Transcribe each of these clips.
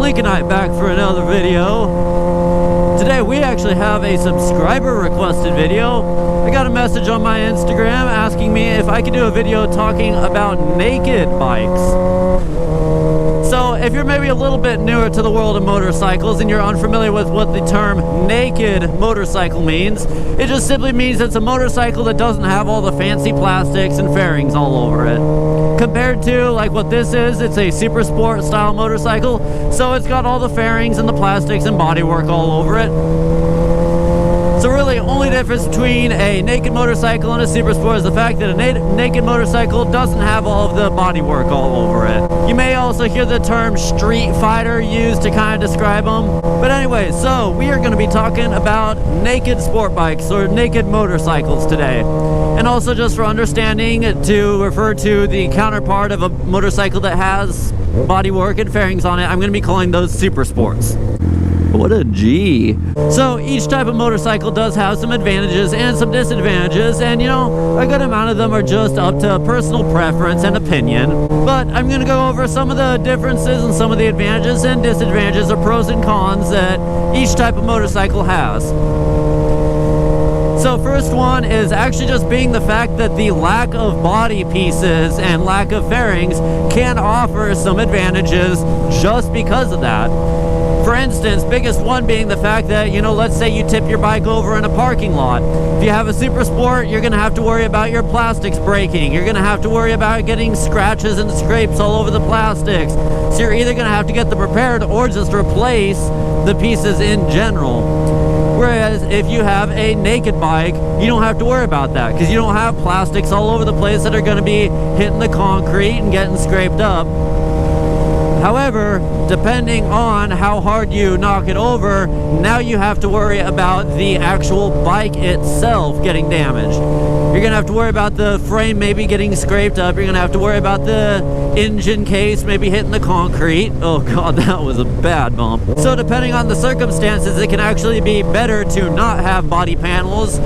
Lincolnite back for another video. Today we actually have a subscriber requested video. I got a message on my Instagram asking me if I could do a video talking about naked bikes. So if you're maybe a little bit newer to the world of motorcycles and you're unfamiliar with what the term naked motorcycle means, it just simply means it's a motorcycle that doesn't have all the fancy plastics and fairings all over it. Compared to like what this is, it's a super sport style motorcycle, so it's got all the fairings and the plastics and bodywork all over it. So really, only difference between a naked motorcycle and a super sport is the fact that a naked motorcycle doesn't have all of the bodywork all over it. You may also hear the term street fighter used to kind of describe them. But anyway, so we are going to be talking about naked sport bikes or naked motorcycles today. And also, just for understanding, to refer to the counterpart of a motorcycle that has bodywork and fairings on it, I'm going to be calling those super sports. What a G. So each type of motorcycle does have some advantages and some disadvantages, and you know, a good amount of them are just up to personal preference and opinion. But I'm going to go over some of the differences and some of the advantages and disadvantages or pros and cons that each type of motorcycle has. So first one is actually just being the fact that the lack of body pieces and lack of fairings can offer some advantages just because of that. For instance, biggest one being the fact that, you know, let's say you tip your bike over in a parking lot. If you have a super sport, you're going to have to worry about your plastics breaking. You're going to have to worry about getting scratches and scrapes all over the plastics. So you're either going to have to get them repaired or just replace the pieces in general. Whereas if you have a naked bike, you don't have to worry about that because you don't have plastics all over the place that are going to be hitting the concrete and getting scraped up. However, depending on how hard you knock it over, now you have to worry about the actual bike itself getting damaged. You're going to have to worry about the frame maybe getting scraped up. You're going to have to worry about the engine case maybe hitting the concrete. Oh god, that was a bad bump. So depending on the circumstances, it can actually be better to not have body panels,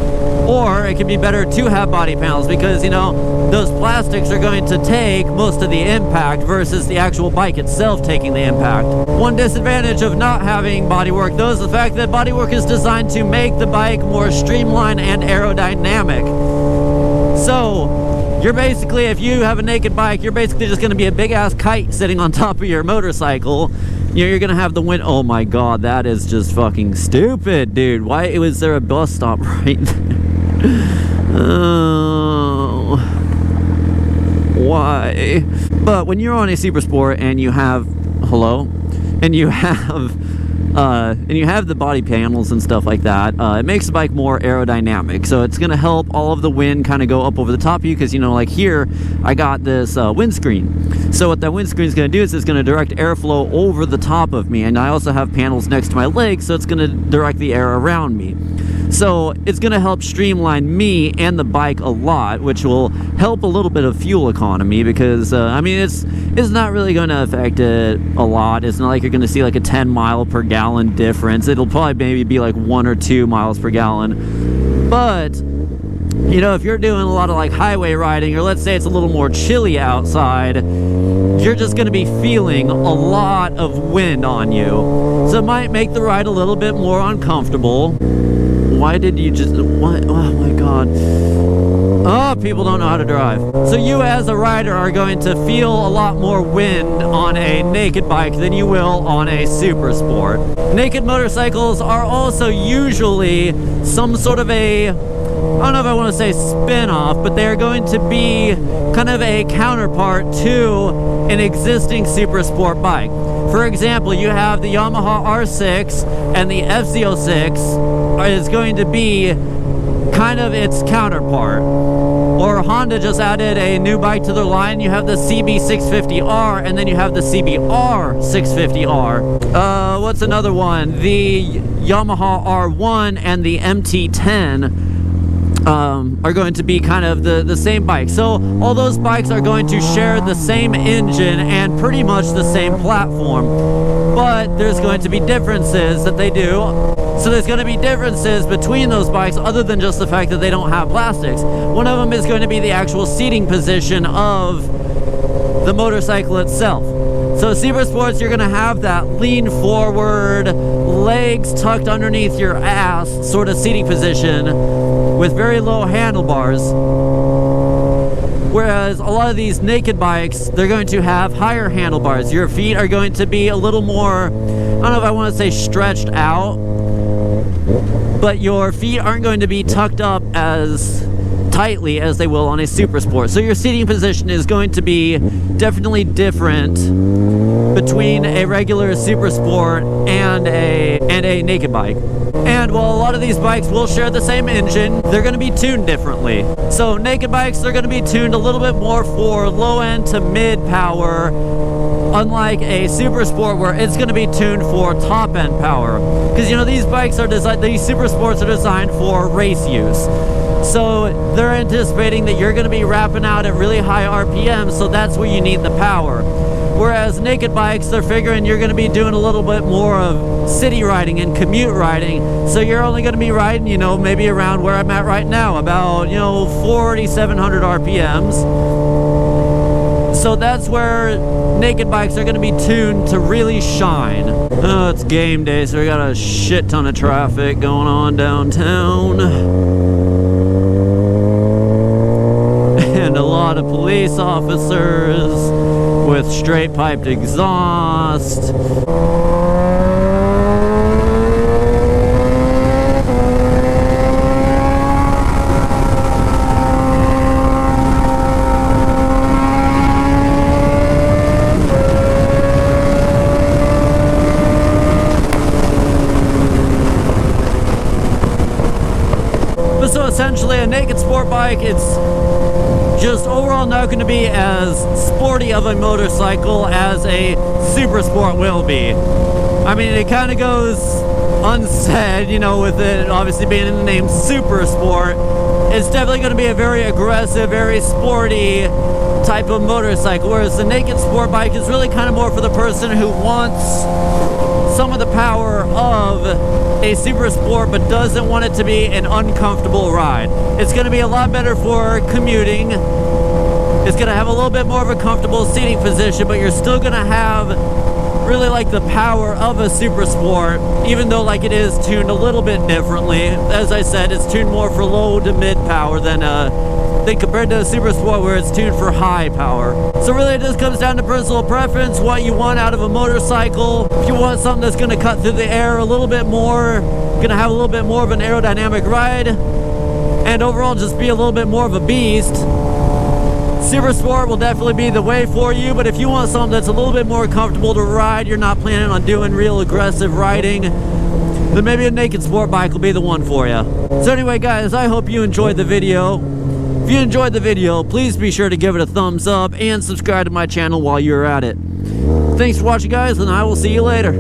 or it can be better to have body panels because, you know, those plastics are going to take most of the impact versus the actual bike itself taking the impact. One disadvantage of not having bodywork, though, is the fact that bodywork is designed to make the bike more streamlined and aerodynamic. So you're basically, if you have a naked bike, you're basically just going to be a big ass kite sitting on top of your motorcycle. You know, you're going to have the wind. Oh my god, that is just fucking stupid, dude. Why was there a bus stop right there? Oh, why? But when you're on a super sport and you have and you have the body panels and stuff like that, it makes the bike more aerodynamic. So it's going to help all of the wind kind of go up over the top of you because, you know, like here, I got this windscreen. So what that windscreen is going to do is it's going to direct airflow over the top of me. And I also have panels next to my legs, so it's going to direct the air around me. So it's going to help streamline me and the bike a lot, which will help a little bit of fuel economy because, I mean, it's not really going to affect it a lot. It's not like you're going to see like a 10 mile per gallon difference. It'll probably maybe be like 1 or 2 miles per gallon. But, you know, if you're doing a lot of like highway riding, or let's say it's a little more chilly outside, you're just going to be feeling a lot of wind on you. So it might make the ride a little bit more uncomfortable. Why did you just... What? Oh my god. Oh, people don't know how to drive. So you as a rider are going to feel a lot more wind on a naked bike than you will on a super sport. Naked motorcycles are also usually some sort of a... I don't know if I want to say spin-off, but they're going to be kind of a counterpart to an existing super sport bike. For example, you have the Yamaha R6 and the FZ06 is going to be kind of its counterpart. Or Honda just added a new bike to their line. You have the CB650R and then you have the CBR650R. What's another one? The Yamaha R1 and the MT10 are going to be kind of the same bike. So all those bikes are going to share the same engine and pretty much the same platform. But there's going to be differences that they do. So there's going to be differences between those bikes other than just the fact that they don't have plastics. One of them is going to be the actual seating position of the motorcycle itself. So Super Sports, you're gonna have that lean forward, legs tucked underneath your ass sort of seating position with very low handlebars. Whereas a lot of these naked bikes, they're going to have higher handlebars. Your feet are going to be a little more, I don't know if I want to say stretched out, but your feet aren't going to be tucked up as tightly as they will on a Super Sport. So your seating position is going to be definitely different between a regular Super Sport and a naked bike. And while a lot of these bikes will share the same engine, they're going to be tuned differently. So naked bikes, they're going to be tuned a little bit more for low end to mid power, unlike a Super Sport where it's going to be tuned for top end power. Because, you know, these bikes are designed, these Super Sports are designed for race use. So they're anticipating that you're going to be wrapping out at really high RPM, so that's where you need the power. Whereas naked bikes, they're figuring you're going to be doing a little bit more of city riding and commute riding, so you're only going to be riding, you know, maybe around where I'm at right now, about, you know, 4,700 RPMs. So that's where naked bikes are going to be tuned to really shine. Oh, it's game day, so we got a shit ton of traffic going on downtown. And a lot of police officers with straight piped exhaust. But so essentially a naked sport bike, it's just overall not going to be as sporty of a motorcycle as a Super Sport will be. I mean, it kind of goes unsaid, you know, with it obviously being in the name Super Sport. It's definitely going to be a very aggressive, very sporty type of motorcycle, whereas the naked sport bike is really kind of more for the person who wants some of the power of a Super Sport but doesn't want it to be an uncomfortable ride. It's going to be a lot better for commuting. It's going to have a little bit more of a comfortable seating position, but you're still going to have really like the power of a Super Sport, even though like it is tuned a little bit differently. As I said, it's tuned more for low to mid power than compared to a Super Sport where it's tuned for high power. So really it just comes down to personal preference, what you want out of a motorcycle. If you want something that's going to cut through the air a little bit more, going to have a little bit more of an aerodynamic ride, and overall just be a little bit more of a beast, Super Sport will definitely be the way for you. But if you want something that's a little bit more comfortable to ride, you're not planning on doing real aggressive riding, then maybe a naked sport bike will be the one for you. So anyway guys, I hope you enjoyed the video. If you enjoyed the video, please be sure to give it a thumbs up and subscribe to my channel while you're at it. Thanks for watching guys, and I will see you later.